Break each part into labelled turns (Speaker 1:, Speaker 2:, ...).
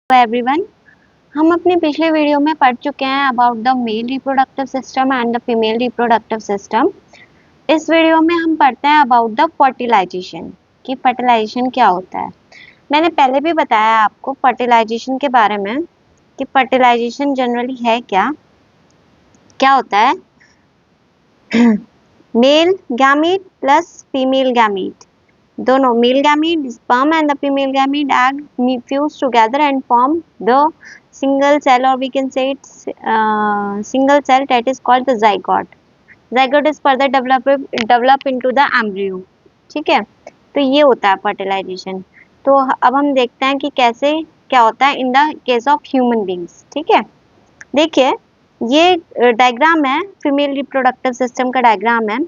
Speaker 1: Everyone, हम अपने पिछले वीडियो में पढ़ चुके हैं about the male reproductive system and the female reproductive system. इस वीडियो में हम पढ़ते हैं अबाउट द फर्टिलाइजेशन कि फर्टिलाइजेशन क्या होता है। मैंने पहले भी बताया आपको फर्टिलाइजेशन के बारे में कि फर्टिलाइजेशन जनरली है क्या क्या होता है। Male gamete plus female gamete, दोनों male gamete sperm and the female gamete egg fuse together and form the single cell, or we can say it's single cell, that is called the zygote. Zygote is further develop into the embryo. ठीक है, तो ये होता है fertilisation. तो अब हम देखते हैं कि कैसे क्या होता है in the case of human beings. ठीक है, देखिए ये डायग्राम है, फीमेल रिप्रोडक्टिव सिस्टम का डायग्राम है।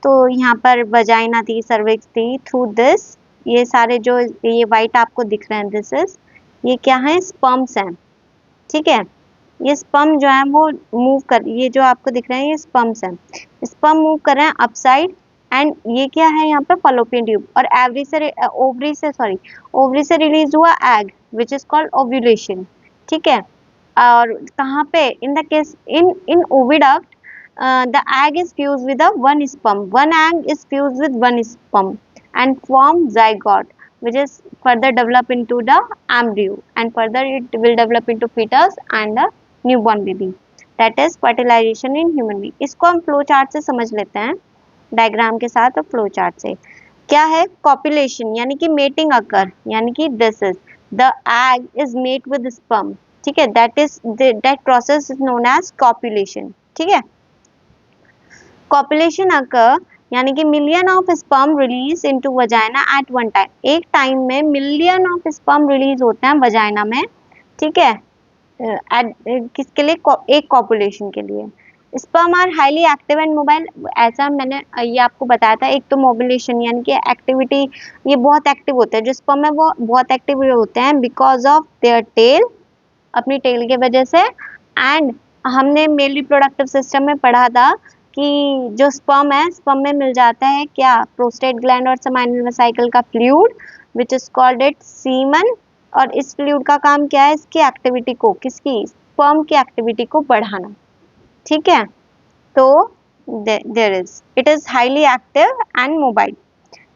Speaker 1: तो यहाँ पर वजाइना थी, सर्विक्स थी, थ्रू दिस ये सारे जो ये वाइट आपको दिख रहे हैं, दिस इज ये क्या है, स्पर्म्स हैं। ठीक है, ये स्पर्म जो है वो मूव कर, ये जो आपको दिख रहे हैं ये स्पर्म्स हैं, स्पर्म मूव कर रहे हैं अपसाइड। एंड ये क्या है यहाँ पे फलोपियन ट्यूब, और ओवरी से रिलीज हुआ egg which is called ovulation. ठीक है, और कहाँ पे, in the case in oviduct the egg is fused with one sperm. One egg is fused with one sperm and form zygote, which is further develop into the embryo, and further it will develop into fetus and a newborn baby. That is fertilization in human being. इसको हम flow chart से समझ लेते हैं, diagram के साथ और flow chart से। क्या है कॉपुलेशन, यानी कि मेटिंग अकर, यानी कि this is the egg is mate with sperm. ठीक है, that process is known as copulation. ठीक है, कॉपुलेशन अकर यानी कि million of sperm release into vagina at one time, एक टाइम में मिलियन ऑफ स्पर्म रिलीज होते हैं वजाइना में। ठीक है, किसके लिए, एक कॉपुलेशन के लिए। Sperm are highly active and mobile, ऐसा मैंने ये आपको बताया था। एक तो मोबिलेशन यानी कि एक्टिविटी, ये बहुत एक्टिव होते हैं, जो स्पर्म है वो बहुत एक्टिव होते हैं बिकॉज ऑफ देयर टेल, अपनी टेल की वजह से। एंड हमने मेल रिप्रोडक्टिव सिस्टम में पढ़ा था कि जो स्पर्म है, स्पर्म में मिल जाता है क्या, प्रोस्टेट ग्लैंड और सेमाइनल वेसिकल का fluid which is called it semen. और इस फ्लूइड का काम क्या है, इसकी एक्टिविटी को, किसकी, स्पर्म की एक्टिविटी को बढ़ाना। ठीक है, तो there is it is highly active and mobile.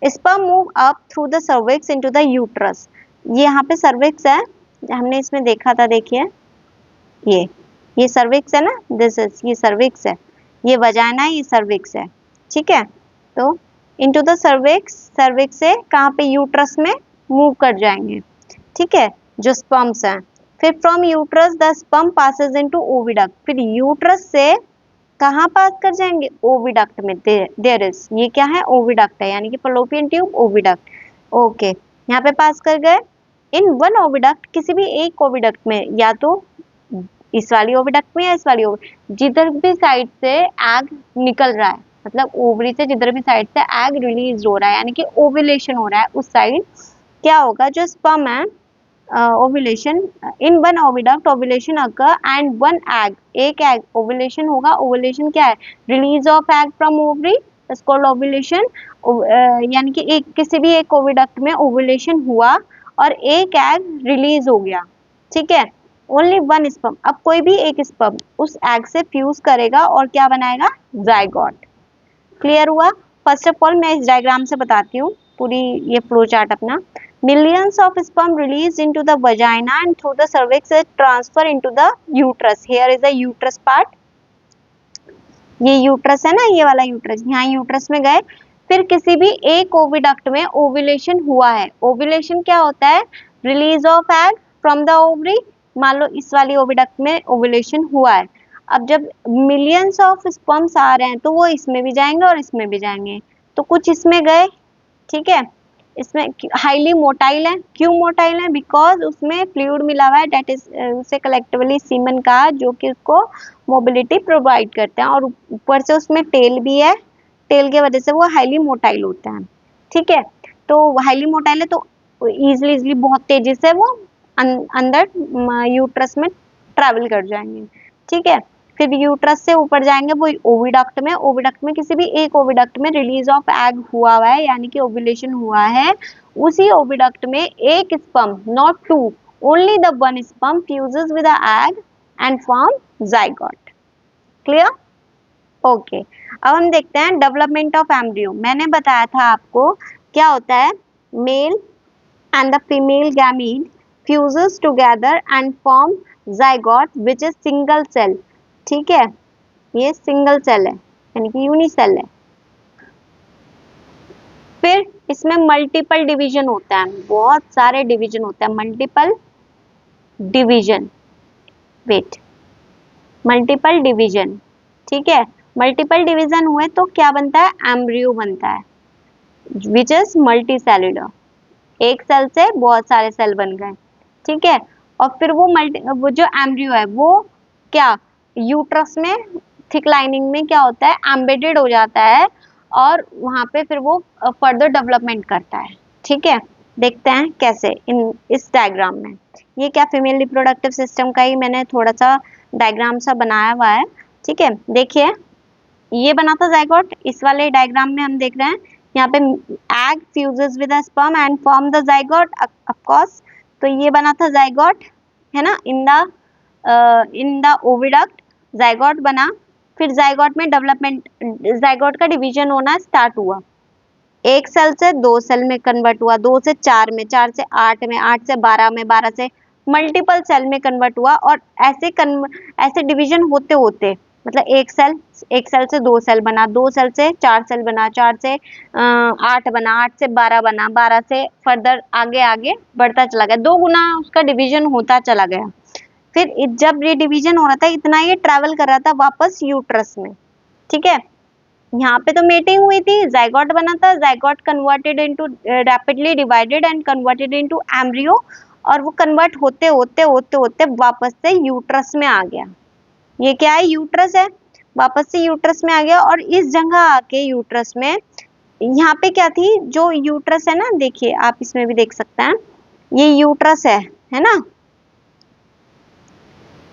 Speaker 1: Sperm move up through the cervix into the uterus. ये यहाँ पे सर्विक्स है, हमने इसमें देखा था, देखिए ये सर्विक्स है ना, दिस इज ये सर्विक्स है, ये वजाइना है, ये सर्विक्स है। ठीक है, तो इनटू द सर्विक्स, सर्विक्स से कहाँ पे, यूट्रस में मूव कर जाएंगे। ठीक है, जो स्पर्म्स हैं, फिर from uterus the sperm passes into oviduct, फिर यूट्रस से कहाँ पास कर जाएंगे, ओविडक्ट में। देयर इज ये क्या है, ओविडक्ट है, यानी कि फलोपियन ट्यूब, ओविडक्ट। ओके, यहाँ पे पास कर गए। इन वन ओविडक्ट, किसी भी एक ओविडक्ट में, या तो इस वाली ओविडक्ट में या इस वाली जिधर भी साइड से एग निकल रहा है, मतलब ओवरी से जिधर भी साइड से एग रिलीज हो रहा है, यानी कि ओव्यूलेशन हो रहा है, उस साइड क्या होगा, जो स्पर्म है, ovulation in one oviduct, ovulation occur and one egg, एक एग ओव्यूलेशन होगा। ओव्यूलेशन क्या है, release of egg from ovary is called ovulation. यानी कि एक किसी भी एक ओविडक्ट में ओव्यूलेशन हुआ और एक एग रिलीज हो गया। ठीक है, ओनली वन स्पर्म, अब कोई भी एक स्पर्म उस एग से फ्यूज करेगा और क्या बनाएगा, जाइगोट। क्लियर हुआ। फर्स्ट ऑफ ऑल मैं इस डायग्राम से बताती हूँ पूरी ये फ्लो चार्ट अपना। Millions of sperm release into the vagina and through the cervix transfer into the uterus. Here is the uterus part, ये यूट्रस है ना, ये वाला यूट्रस, यहाँ यूट्रस में गए। फिर किसी भी एक ओविडक्ट में ओव्यूलेशन हुआ है। ओव्यूलेशन क्या होता है, release of egg from the ovary. मान लो इस वाली ओविडक्ट में ओव्यूलेशन हुआ है, अब जब मिलियंस ऑफ स्पर्म्स आ रहे हैं तो वो इसमें भी जाएंगे और इसमें भी जाएंगे, तो कुछ इसमें गए। ठीक है, इसमें हाईली मोटाइल है, क्यों मोटाइल है, बिकॉज उसमें फ्लूइड मिला हुआ है, डेट इज उसे कलेक्टिवली सीमन का, जो कि उसको मोबिलिटी प्रोवाइड करते हैं, और ऊपर से उसमें टेल भी है, टेल की वजह से वो हाईली मोटाइल होते हैं। ठीक है, तो हाईली मोटाइल है तो इजिली बहुत तेजी से वो अंदर यूट्रस में ट्रैवल कर जाएंगे। ठीक है, फिर यूट्रस से ऊपर जाएंगे वो ओविडक्ट में। ओविडक्ट में किसी भी एक ओविडक्ट में रिलीज ऑफ एग हुआ है, यानी कि ओव्यूलेशन हुआ है। उसी ओविडक्ट में एक sperm, not two, only the one sperm fuses with the egg and form zygote. Clear? Okay अब हम देखते हैं डेवलपमेंट ऑफ एम्ब्रियो। मैंने बताया था आपको क्या होता है, male and the female gamete fuses together and form zygote which is single cell. ठीक है, ये सिंगल सेल है यानी कि यूनिसेल है। फिर इसमें मल्टीपल डिवीजन होता है, बहुत सारे डिवीजन होता है, multiple division, wait, multiple division. ठीक है, मल्टीपल डिवीजन हुए तो क्या बनता है, एम्ब्रियो बनता है विच इज मल्टी सेलुलर। एक सेल से बहुत सारे सेल बन गए। ठीक है, और फिर वो जो एम्ब्रियो है वो क्या यूट्रस में थिक लाइनिंग में क्या होता है, एम्बेडेड हो जाता है और वहां पे फिर वो फर्दर डेवलपमेंट करता है। ठीक है, देखते हैं कैसे इन इस डायग्राम में। ये क्या फीमेल रिप्रोडक्टिव सिस्टम का ही मैंने थोड़ा सा डायग्राम सा बनाया हुआ है। ठीक है, देखिए ये बना था जाइगोट, इस वाले डायग्राम में हम देख रहे हैं यहाँ पे egg fuses with sperm and form the zygote of course. तो ये बना था जाइगोट, है ना, इन द ओविडक्ट जाइगोट बना। फिर जाइगोट में डेवलपमेंट, जाइगोट का डिवीजन होना स्टार्ट हुआ, एक सेल से दो सेल में कन्वर्ट हुआ, दो से चार में, चार से आठ में, आठ से बारह में, बारह से मल्टीपल सेल में कन्वर्ट हुआ। और ऐसे डिवीजन होते होते मतलब एक सेल से दो सेल बना, दो सेल से चार सेल बना, चार से आठ बना, आठ से बारह बना, बारह से फर्दर आगे आगे बढ़ता चला गया, दो गुना उसका डिवीजन होता चला गया। फिर जब ये डिवीजन हो रहा था इतना ये ट्रैवल कर रहा था वापस यूट्रस में। ठीक है, यहाँ पे तो मेटिंग हुई थी, जाइगोट बना था, zygote converted into rapidly divided and converted into embryo, और वो कन्वर्ट होते होते होते होते वापस से यूट्रस में आ गया। ये क्या है, यूट्रस है, वापस से यूट्रस में आ गया। और इस जगह आके यूट्रस में यहाँ पे क्या थी, जो यूट्रस है ना, देखिए आप इसमें भी देख सकते हैं, ये यूट्रस है ना,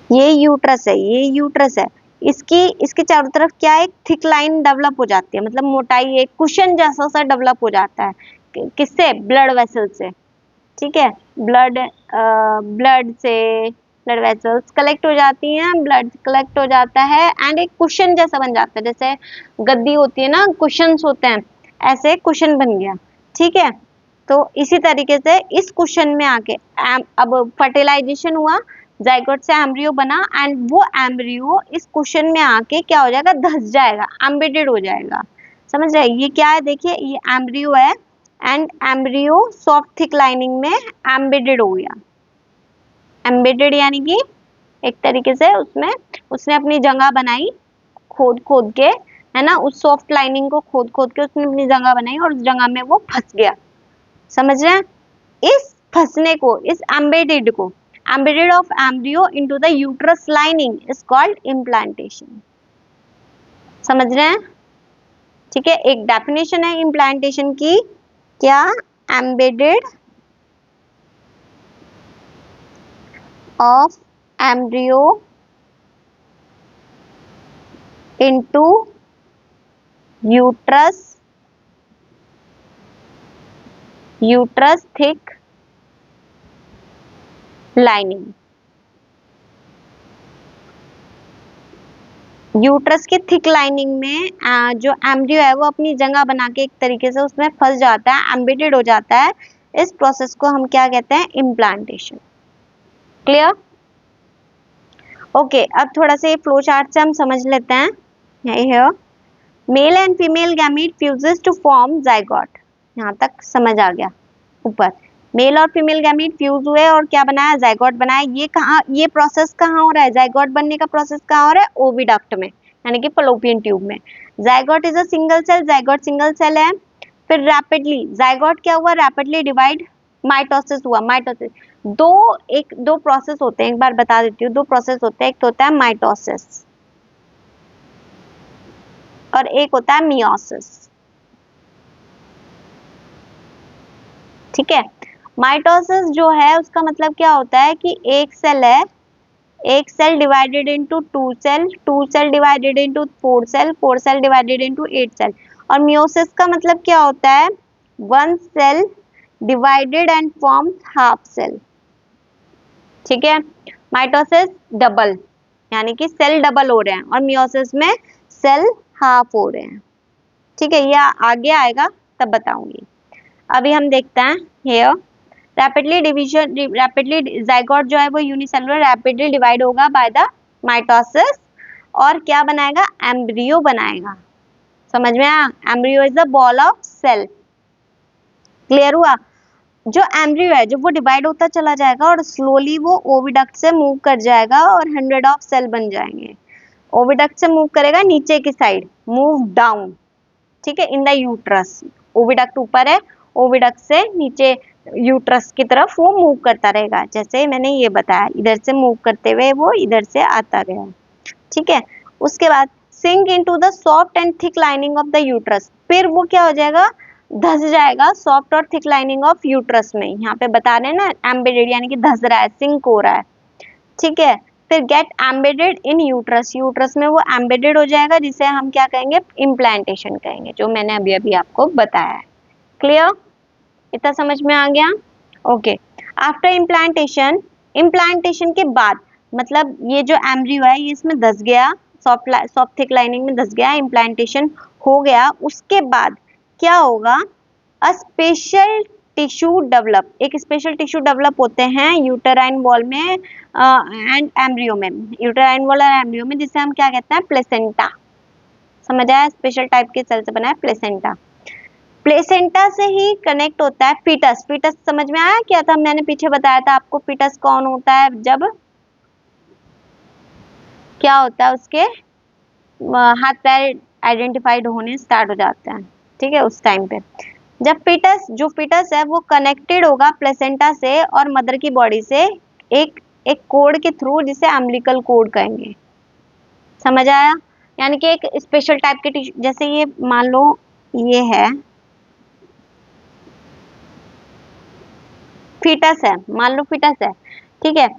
Speaker 1: ये यूट्रस है, ये यूट्रस है। इसके चारों तरफ क्या है, एक थिक लाइन डेवलप हो जाती है, मतलब मोटाई एक कुशन जैसा सा डेवलप हो जाता है। किससे, ब्लड वेसल से। ठीक है, ब्लड से ब्लड वेसल्स कलेक्ट हो जाती हैं, ब्लड कलेक्ट हो जाता है एंड एक कुशन जैसा बन जाता है, जैसे गद्दी होती है ना, कुशन्स होते हैं, ऐसे कुशन बन गया। ठीक है, तो इसी तरीके से इस कुशन में आके अब फर्टिलाइजेशन हुआ, जाइगोट से एम्ब्रियो बना एंड वो एम्ब्रियो इस कुशन में आके क्या हो जाएगा, धस जाएगा, एम्बेडेड हो जाएगा। समझ रहे, ये क्या है, देखिए ये एम्ब्रियो है and embryo soft thick lining में एम्बेडेड हो गया। एम्बेडेड यानी कि एक तरीके से उसमें उसने अपनी जगह बनाई, खोद खोद के, है ना, उस सॉफ्ट लाइनिंग को खोद खोद के उसने अपनी जगह बनाई और उस जगह में वो फंस गया। समझ रहे हैं, इस फंसने को, इस एम्बेडेड को, embedded of embryo into the uterus lining is called implantation। समझ रहे हैं, ठीक है, एक डेफिनेशन है इम्प्लांटेशन की, क्या, embedded of embryo into uterus thick lining। Uterus की थिक लाइनिंग में जो एम्ब्रियो है वो अपनी जगह बना के एक तरीके से उसमें फंस जाता है, एम्बेडेड हो जाता है। इस प्रोसेस को हम क्या कहते हैं, इम्प्लांटेशन। क्लियर? ओके, अब थोड़ा सा ये फ्लो चार्ट से हम समझ लेते हैं। Here male and female gamete fuses to form zygote, यहाँ तक समझ आ गया। ऊपर मेल और फीमेल गैमीट फ्यूज हुए और क्या बनाया, जाइगोट बनाया। ये कहाँ, ये प्रोसेस कहाँ हो रहा है, जाइगोट बनने का प्रोसेस कहाँ हो रहा है, ओविडक्ट में, यानी कि फलोपियन ट्यूब में। Zygote is a single cell, zygote single cell है। फिर रैपिडली जाइगोट क्या हुआ, रैपिडली डिवाइड, माइटोसिस हुआ। माइटोसिस दो प्रोसेस होते हैं, एक बार बता देती हूँ, दो प्रोसेस होते हैं, एक तो होता है माइटोसिस और एक होता है मियोसिस। ठीक है, माइटोसिस जो है उसका मतलब क्या होता है कि एक सेल है, एक cell divided into two cell, two cell divided into four cell, four cell divided into eight cell. और मियोसिस का मतलब क्या होता है, one cell divided and form half cell. ठीक है। माइटोसिस डबल, यानी कि सेल डबल हो रहे हैं, और मियोसिस में सेल हाफ हो रहे हैं। ठीक है, ये आगे आएगा तब बताऊंगी। अभी हम देखते हैं here rapidly division, rapidly zygote जो है वो यूनिसेलुलर रैपिडली डिवाइड होगा बाय द माइटोसिस, और क्या बनाएगा, एम्ब्रियो बनाएगा। समझ में आया, embryo is the ball of cell. Clear हुआ। जो एम्ब्रियो है जब वो डिवाइड होता चला जाएगा और स्लोली वो ओविडक्ट से मूव कर जाएगा और 100 ऑफ सेल बन जाएंगे। ओविडक्ट से मूव करेगा नीचे की साइड, मूव डाउन, ठीक है, इन द यूट्रस। ओविडक्ट ऊपर है, ओविडक्ट से नीचे यूट्रस की तरफ वो मूव करता रहेगा, जैसे मैंने ये बताया, इधर से मूव करते हुए वो इधर से आता गया। ठीक है, उसके बाद sink into the soft and thick lining of the uterus, फिर वो क्या हो जाएगा, धस जाएगा सॉफ्ट और थिक लाइनिंग ऑफ यूट्रस में। यहाँ पे बता रहे हैं ना, एम्बेडेड यानी कि धस रहा है, सिंक हो रहा है। ठीक है, फिर get embedded in uterus, uterus में वो एम्बेडेड हो जाएगा, जिसे हम क्या कहेंगे, इम्प्लांटेशन कहेंगे, जो मैंने अभी अभी आपको बताया है। क्लियर, इतना समझ में आ गया। ओके, आफ्टर इम्प्लांटेशन, इम्प्लांटेशन के बाद मतलब ये जो एम्ब्रियो है ये इसमें धस गया, सॉफ्ट थिक लाइनिंग में धस गया, इम्प्लांटेशन हो गया, उसके बाद क्या होगा, अ स्पेशल टिश्यू डेवलप, एक स्पेशल टिश्यू डेवलप होते हैं यूटेराइन वॉल में एंड एम्ब्रियो में, यूटेराइन वॉल और एम्ब्रियो में, जिसे हम क्या कहते हैं, प्लेसेंटा। समझ आया, स्पेशल टाइप के सेल से बना है प्लेसेंटा। प्लेसेंटा से ही कनेक्ट होता है फीटस। फीटस समझ में आया क्या था, मैंने पीछे बताया था आपको, फीटस कौन होता है, जब क्या होता है उसके हाथ पैर आइडेंटिफाइड होने स्टार्ट हो जाते हैं। ठीक है, उस टाइम पे जब फीटस, जो फीटस है वो कनेक्टेड होगा प्लेसेंटा से और मदर की बॉडी से एक एक कोड के थ्रू, जिसे अम्बिलिकल कोड कहेंगे। समझ आया, यानी कि एक स्पेशल टाइप के टिश्यू, जैसे ये मान लो ये है फीटस है, मान लो फीटस है, ठीक है,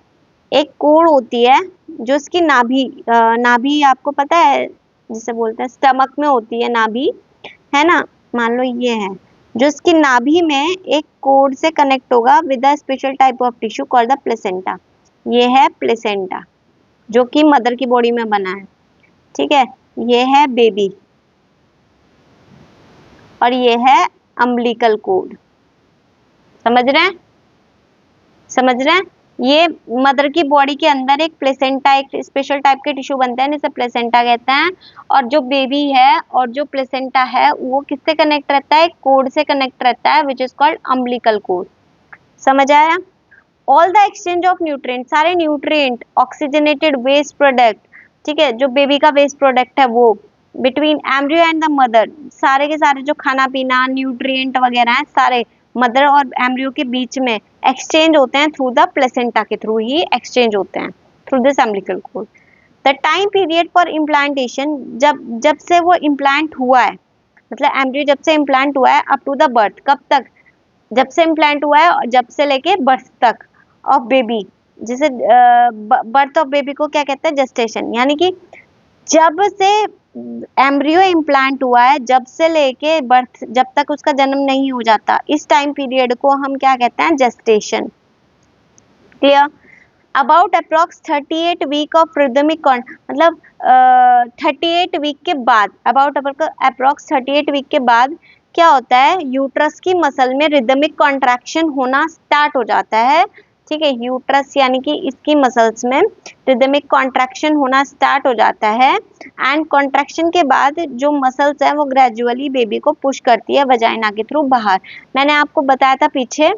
Speaker 1: एक कोड होती है जो इसकी नाभि, नाभि आपको पता है जिसे बोलते हैं स्टमक में होती है नाभि, है ना, मान लो ये है, जो इसकी नाभि में एक कोड से कनेक्ट होगा with a special type of tissue called the placenta. ये है प्लेसेंटा, जो कि मदर की बॉडी में बना है। ठीक है, ये है बेबी, और ये है अम्बिलिकल कोड। समझ रहे हैं, समझ रहे हैं, ये मदर की बॉडी के अंदर एक प्लेसेंटा, एक स्पेशल टाइप के टिश्यू बनते हैं जिसे प्लेसेंटा कहते हैं, और जो बेबी है और जो प्लेसेंटा है वो किससे कनेक्ट रहता है, कोड से कनेक्ट रहता है, which is called umbilical cord. समझ आया। All the exchange of nutrient, सारे न्यूट्रिएंट, ऑक्सीजनेटेड वेस्ट प्रोडक्ट, ठीक है, जो बेबी का वेस्ट प्रोडक्ट है वो, between embryo and the mother, सारे के सारे जो खाना पीना न्यूट्रिएंट वगैरह हैं सारे मदर और एम्ब्रियो के बीच में एक्सचेंज होते हैं थ्रू द प्लेसेंटा के थ्रू ही एक्सचेंज होते हैं, through this umbilical cord. The time period for implantation, जब जब से वो इम्प्लांट हुआ है, मतलब एम्ब्रियो जब से इम्प्लांट हुआ है अप टू द बर्थ, कब तक, जब से इम्प्लांट हुआ है जब से लेके बर्थ तक ऑफ बेबी, जिसे बर्थ ऑफ बेबी को क्या कहते हैं, जेस्टेशन, यानी कि जब से एम्ब्रियो इम्प्लांट हुआ है जब से लेके बर्थ, जब तक उसका जन्म नहीं हो जाता, इस टाइम पीरियड को हम क्या कहते हैं, gestation. Clear. About approx 38 week of rhythmic, मतलब 38 वीक के बाद, अबाउट अप्रॉक्स 38 वीक के बाद क्या होता है, यूट्रस की मसल में रिदमिक कॉन्ट्रैक्शन होना स्टार्ट हो जाता है। ठीक है, यूट्रस यानी कि इसकी मसल्स में रिदमिक कॉन्ट्रैक्शन होना स्टार्ट हो जाता है, एंड कॉन्ट्रैक्शन के बाद जो मसल्स हैं वो ग्रेजुअली बेबी को पुश करती है वजाइना के थ्रू बाहर। मैंने आपको बताया था पीछे,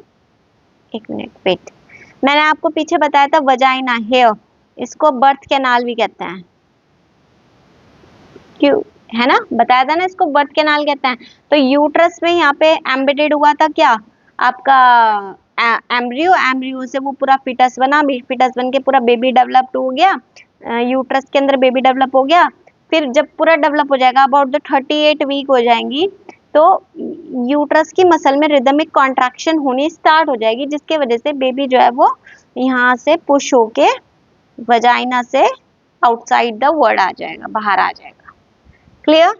Speaker 1: एक मिनट वेट, मैंने आपको पीछे बताया था वजाइना, हेयर, इसको बर्थ कैनाल भी कहते हैं, क्यों, है ना, बताया था ना, इसको बर्थ कैनाल कहते हैं। तो यूट्रस में यहाँ पे एम्बेडेड हुआ था क्या, आपका एम्ब्रियो, एम्ब्रियो से वो पूरा फिटस बना, फिटस बन के पूरा बेबी डेवलप्ड हो गया, यूट्रस के अंदर बेबी डेवलप हो गया। फिर जब पूरा डेवलप हो जाएगा, अबाउट द 38 वीक हो जाएंगी, तो यूट्रस की मसल में रिदमिक कॉन्ट्रैक्शन होनी स्टार्ट हो जाएगी, जिसके वजह से बेबी जो है वो यहाँ से पुश होके वजाइना से आउटसाइड द वर्ल्ड आ जाएगा, बाहर आ जाएगा। क्लियर।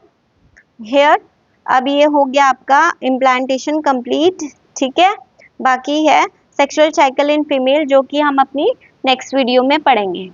Speaker 1: हेयर, अब ये हो गया आपका इम्प्लांटेशन कंप्लीट। ठीक है, बाकी है सेक्सुअल साइकिल इन फीमेल, जो कि हम अपनी नेक्स्ट वीडियो में पढ़ेंगे।